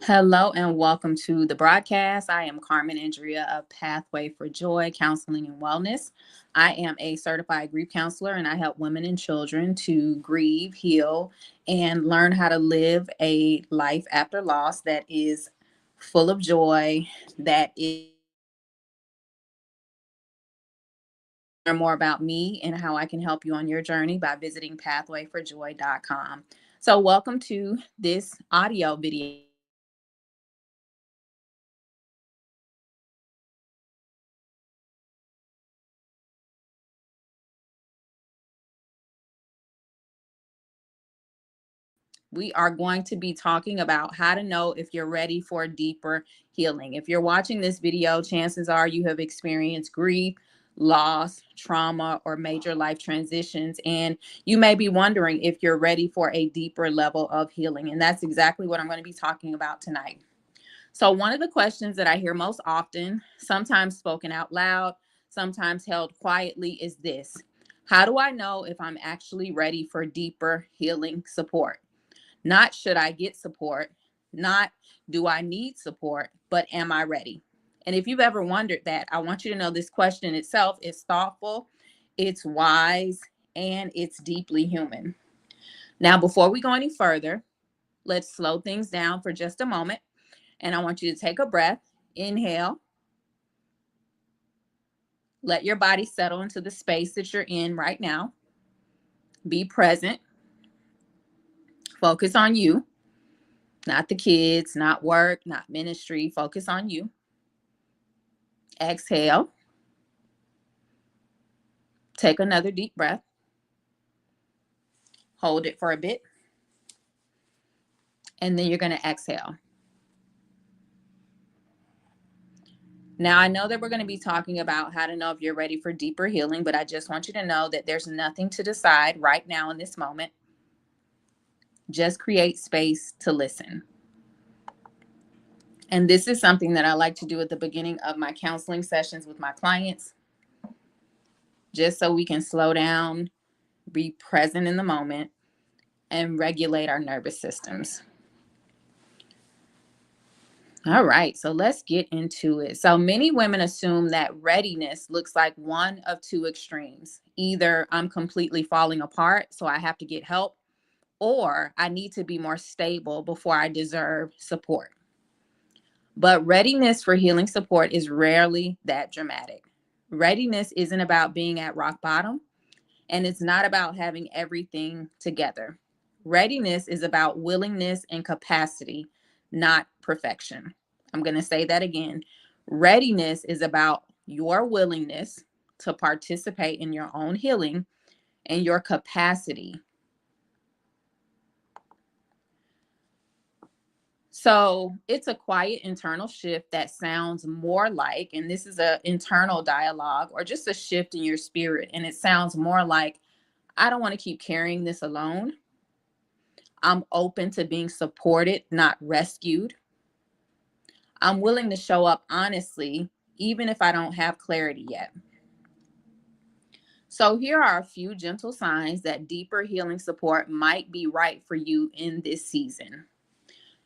Hello and welcome to the broadcast. I am Carmen Andrea of Pathway for Joy Counseling and Wellness. I am a certified grief counselor and I help women and children to grieve, heal, and learn how to live a life after loss that is full of joy, that is learn more about me and how I can help you on your journey by visiting pathwayforjoy.com. So, welcome to this audio video. We are going to be talking about how to know if you're ready for deeper healing. If you're watching this video, chances are you have experienced grief, loss, trauma, or major life transitions. And you may be wondering if you're ready for a deeper level of healing. And that's exactly what I'm going to be talking about tonight. So, one of the questions that I hear most often, sometimes spoken out loud, sometimes held quietly, is this: how do I know if I'm actually ready for deeper healing support? Not should I get support, not do I need support, but am I ready? And if you've ever wondered that, I want you to know this question itself is thoughtful, it's wise, and it's deeply human. Now, before we go any further, let's slow things down for just a moment. And I want you to take a breath, inhale, let your body settle into the space that you're in right now. Be present, focus on you, not the kids, not work, not ministry. Focus on you. Exhale. Take another deep breath. Hold it for a bit. And then you're going to exhale. Now, I know that we're going to be talking about how to know if you're ready for deeper healing, but I just want you to know that there's nothing to decide right now in this moment. Just create space to listen. And this is something that I like to do at the beginning of my counseling sessions with my clients, just so we can slow down, be present in the moment, and regulate our nervous systems. All right, so let's get into it. So many women assume that readiness looks like one of two extremes. Either I'm completely falling apart, so I have to get help, or I need to be more stable before I deserve support. But readiness for healing support is rarely that dramatic. Readiness isn't about being at rock bottom, and it's not about having everything together. Readiness is about willingness and capacity, not perfection. I'm going to say that again. Readiness is about your willingness to participate in your own healing and your capacity. So it's a quiet internal shift that sounds more like, and this is an internal dialogue or just a shift in your spirit. And it sounds more like, I don't want to keep carrying this alone. I'm open to being supported, not rescued. I'm willing to show up honestly, even if I don't have clarity yet. So, here are a few gentle signs that deeper healing support might be right for you in this season.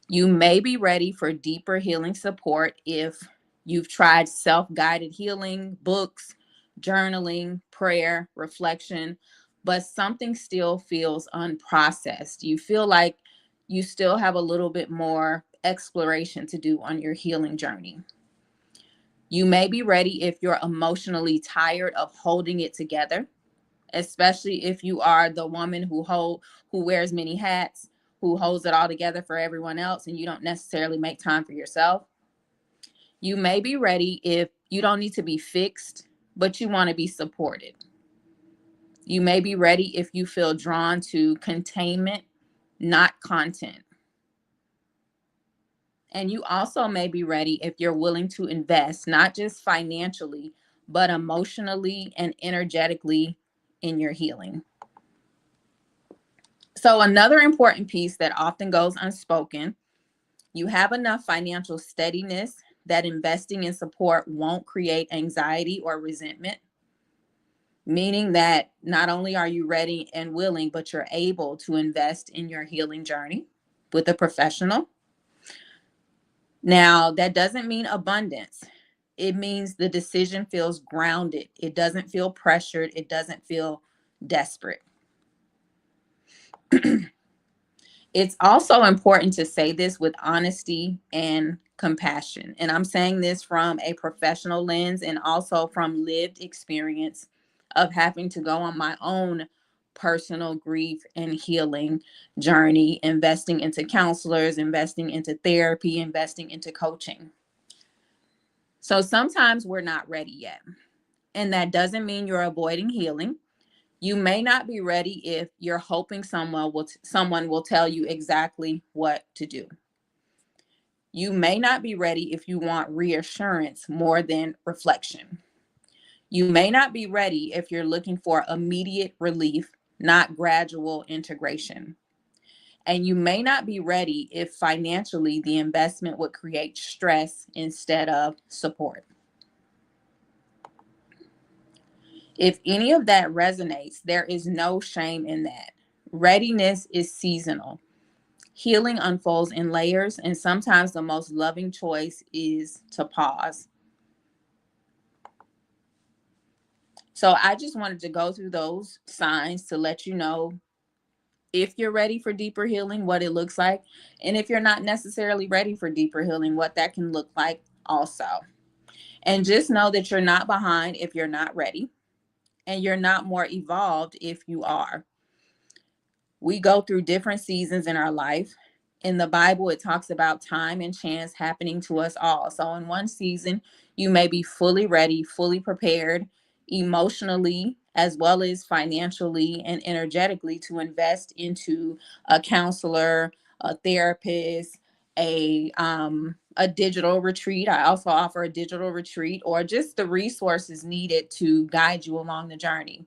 You may be ready for deeper healing support if you've tried self guided healing, books, journaling, prayer, reflection, but something still feels unprocessed. You feel like you still have a little bit more exploration to do on your healing journey. You may be ready if you're emotionally tired of holding it together, especially if you are the woman who wears many hats, who holds it all together for everyone else, and you don't necessarily make time for yourself. You may be ready if you don't need to be fixed, but you want to be supported. You may be ready if you feel drawn to containment, not content. And you also may be ready if you're willing to invest, not just financially, but emotionally and energetically in your healing. So, another important piece that often goes unspoken: you have enough financial steadiness that investing in support won't create anxiety or resentment, meaning that not only are you ready and willing, but you're able to invest in your healing journey with a professional. Now, that doesn't mean abundance. It means the decision feels grounded. It doesn't feel pressured. It doesn't feel desperate. It's also important to say this with honesty and compassion. And I'm saying this from a professional lens and also from lived experience of having to go on my own personal grief and healing journey, investing into counselors, investing into therapy, investing into coaching. So sometimes we're not ready yet. And that doesn't mean you're avoiding healing. You may not be ready if you're hoping someone will tell you exactly what to do. You may not be ready if you want reassurance more than reflection. You may not be ready if you're looking for immediate relief, not gradual integration. And you may not be ready if financially the investment would create stress instead of support. If any of that resonates, there is no shame in that. Readiness is seasonal. Healing unfolds in layers, and sometimes the most loving choice is to pause. So I just wanted to go through those signs to let you know if you're ready for deeper healing, what it looks like, and if you're not necessarily ready for deeper healing, what that can look like also. And just know that you're not behind if you're not ready, and you're not more evolved if you are. We go through different seasons in our life. In the Bible, it talks about time and chance happening to us all. So, in one season, you may be fully ready, fully prepared, emotionally, as well as financially and energetically to invest into a counselor, a therapist, a digital retreat. I also offer a digital retreat or just the resources needed to guide you along the journey.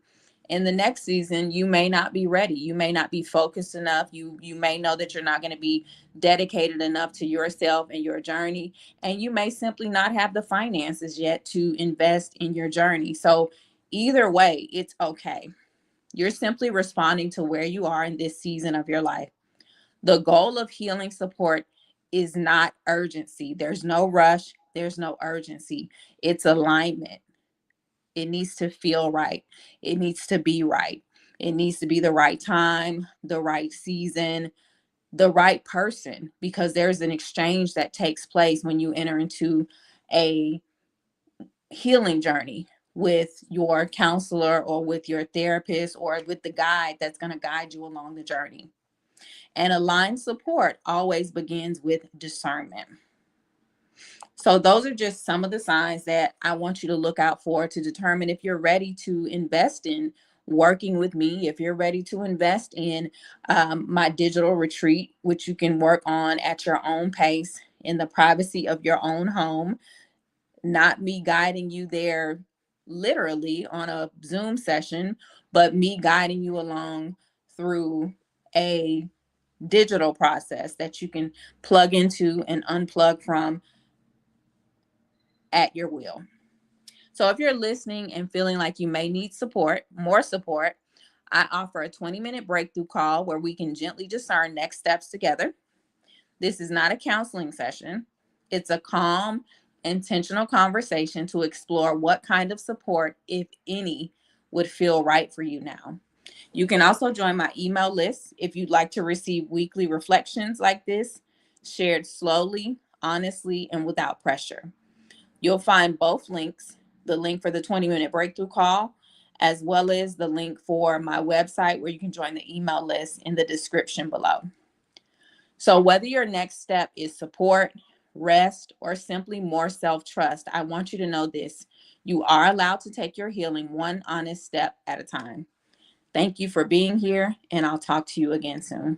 In the next season, you may not be ready. You may not be focused enough. You may know that you're not going to be dedicated enough to yourself and your journey, and you may simply not have the finances yet to invest in your journey. So either way, it's okay. You're simply responding to where you are in this season of your life. The goal of healing support is not urgency. There's no rush, there's no urgency. It's alignment. It needs to feel right. It needs to be right. It needs to be the right time, the right season, the right person, because there's an exchange that takes place when you enter into a healing journey with your counselor or with your therapist or with the guide that's going to guide you along the journey. And aligned support always begins with discernment. So those are just some of the signs that I want you to look out for to determine if you're ready to invest in working with me, if you're ready to invest in my digital retreat, which you can work on at your own pace in the privacy of your own home, not me guiding you there literally on a Zoom session, but me guiding you along through a digital process that you can plug into and unplug from at your will. So if you're listening and feeling like you may need support, more support, I offer a 20-minute breakthrough call where we can gently discern next steps together. This is not a counseling session. It's a calm, intentional conversation to explore what kind of support, if any, would feel right for you now. You can also join my email list if you'd like to receive weekly reflections like this, shared slowly, honestly, and without pressure. You'll find both links, the link for the 20-minute breakthrough call, as well as the link for my website where you can join the email list in the description below. So whether your next step is support, rest, or simply more self-trust, I want you to know this. You are allowed to take your healing one honest step at a time. Thank you for being here, and I'll talk to you again soon.